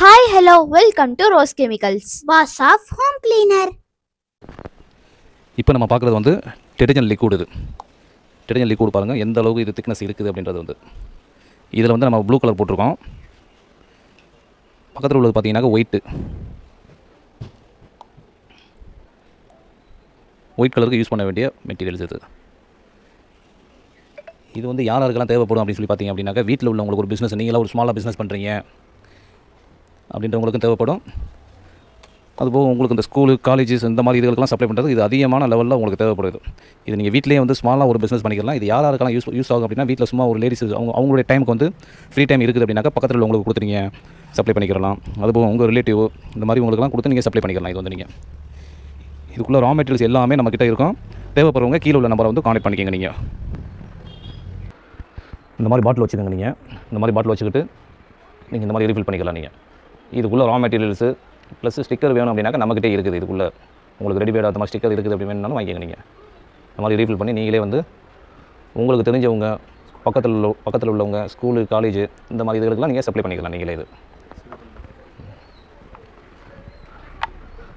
Hi, hello, welcome to Rose Chemicals. Was of home cleaner. இப்போ நம்ம பார்க்குறது வந்து டிடர்ஜென்ட் லிக்விட். இது டிடர்ஜென்ட் லிக்விட் பாருங்கள் எந்த அளவுக்கு இது திக்னஸ் இருக்குது அப்படின்றது வந்து இதில் வந்து நம்ம ப்ளூ கலர் போட்டிருக்கோம். பக்கத்தில் உள்ளது பார்த்தீங்கன்னாக்க ஒயிட் கலருக்கு யூஸ் பண்ண வேண்டிய மெட்டீரியல்ஸ் இது. இது வந்து யாருக்கெல்லாம் தேவைப்படும் அப்படின்னு சொல்லி பார்த்தீங்க அப்படின்னாக்கா வீட்டில் உள்ளவங்களுக்கு ஒரு பிஸ்னஸ், நீங்களாம் ஒரு ஸ்மாலாக பிஸ்னஸ் பண்ணுறீங்க அப்படின்றவங்களுக்கும் தேவைப்படும். அதுபோக உங்களுக்கு இந்த ஸ்கூலு, காலேஜஸ் இந்த மாதிரி இதுகளுக்கெல்லாம் சப்ளை பண்ணுறது இது அதிகமான லெவலில் உங்களுக்கு தேவைப்படுது. இது நீங்கள் வீட்டிலேயே வந்து ஸ்மாலாக ஒரு பிஸ்னஸ் பண்ணிக்கலாம். இது யாருக்கெல்லாம் யூஸ் ஆகும் அப்படின்னா வீட்டில் சும்மா ஒரு லேடிஸ் அவங்களுடைய டைமுக்கு வந்து ஃப்ரீ டைம் இருக்குது அப்படின்னாக்கா பக்கத்தில் உங்களுக்கு கொடுத்து நீங்கள் சப்ளை பண்ணிக்கலாம். அதுபோக உங்கள் ரிலேட்டிவ் இந்த மாதிரி உங்களுக்குலாம் கொடுத்து நீங்கள் சப்ளை பண்ணிக்கலாம். இது வந்து நீங்கள் இதுக்குள்ளே ரா மெட்டீரியல்ஸ் எல்லாமே நம்மக்கிட்ட இருக்கும். தேவைப்படுறவங்க கீழே உள்ள நம்பரை வந்து கான்டெக்ட் பண்ணிக்கோங்க. நீங்கள் இந்த மாதிரி பாட்டில் வச்சுக்கோங்க. நீங்கள் இந்த மாதிரி பாட்டில் வச்சுக்கிட்டு நீங்கள் இந்த மாதிரி ரீஃபில் பண்ணிக்கலாம். நீங்கள் இதுக்குள்ளே ரா மெட்டீரியல்ஸு ப்ளஸ் ஸ்டிக்கர் வேணும் அப்படின்னாக்கா நம்மக்கிட்டே இருக்குது. இதுக்குள்ளே உங்களுக்கு ரெடிமேட் அந்த மாதிரி ஸ்டிக்கர் இருக்குது அப்படி வேணும்னாலும் வாங்கிக்கோங்க. நீங்கள் இந்த மாதிரி ரீஃபில் பண்ணி நீங்களே வந்து உங்களுக்கு தெரிஞ்சவங்க பக்கத்தில் உள்ளவங்க ஸ்கூலு, காலேஜு இந்த மாதிரி இதுகளுக்கெல்லாம் நீங்கள் சப்ளை பண்ணிக்கலாம். நீங்களே இது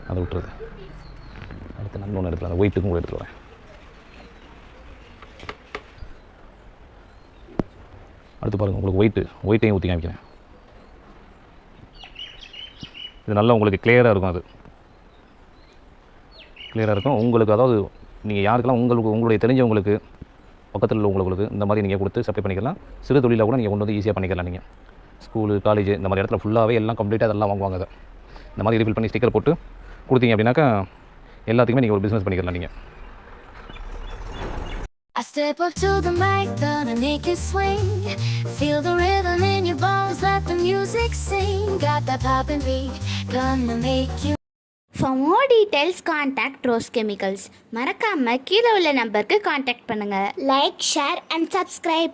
அதை விட்டுறது. அடுத்து நான் ஒன்று எடுத்துக்கலாம். அந்த ஒயிட்டுக்கும் எடுத்துருவேன். அடுத்து பாருங்கள், உங்களுக்கு ஒயிட்டையும் ஊற்றி காமிக்கிறேன். இது நல்லா உங்களுக்கு கிளியராக இருக்கும். அது கிளியராக இருக்கும் உங்களுக்கு. அதாவது நீங்கள் யாருக்கெல்லாம் உங்களுடைய தெரிஞ்சவங்களுக்கு பக்கத்தில் உள்ளவங்களுக்கு இந்த மாதிரி நீங்கள் கொடுத்து சப்ளை பண்ணிக்கலாம். சிறு தொழிலாக கூட நீங்கள் கொண்டு வந்து ஈஸியாக பண்ணிக்கலாம். நீங்கள் ஸ்கூலு, காலேஜ் இந்த மாதிரி இடத்துல ஃபுல்லாகவே எல்லாம் கம்ப்ளீட்டாக அதெல்லாம் வாங்குவாங்க. அதை இந்த மாதிரி ரீஃபில் பண்ணி ஸ்டிக்கர் போட்டு கொடுத்தீங்க அப்படின்னாக்கா எல்லாத்துக்குமே நீங்கள் ஒரு பிஸ்னஸ் பண்ணிக்கலாம். நீங்கள் I step up to the mic, gonna make it swing. Feel the rhythm in your bones, let the music sing. Got that poppin' beat, gonna make you. For more details, contact Rose Chemicals. மறக்காம கீழே உள்ள நம்பருக்கு contact பண்ணுங்க. Like, share and subscribe.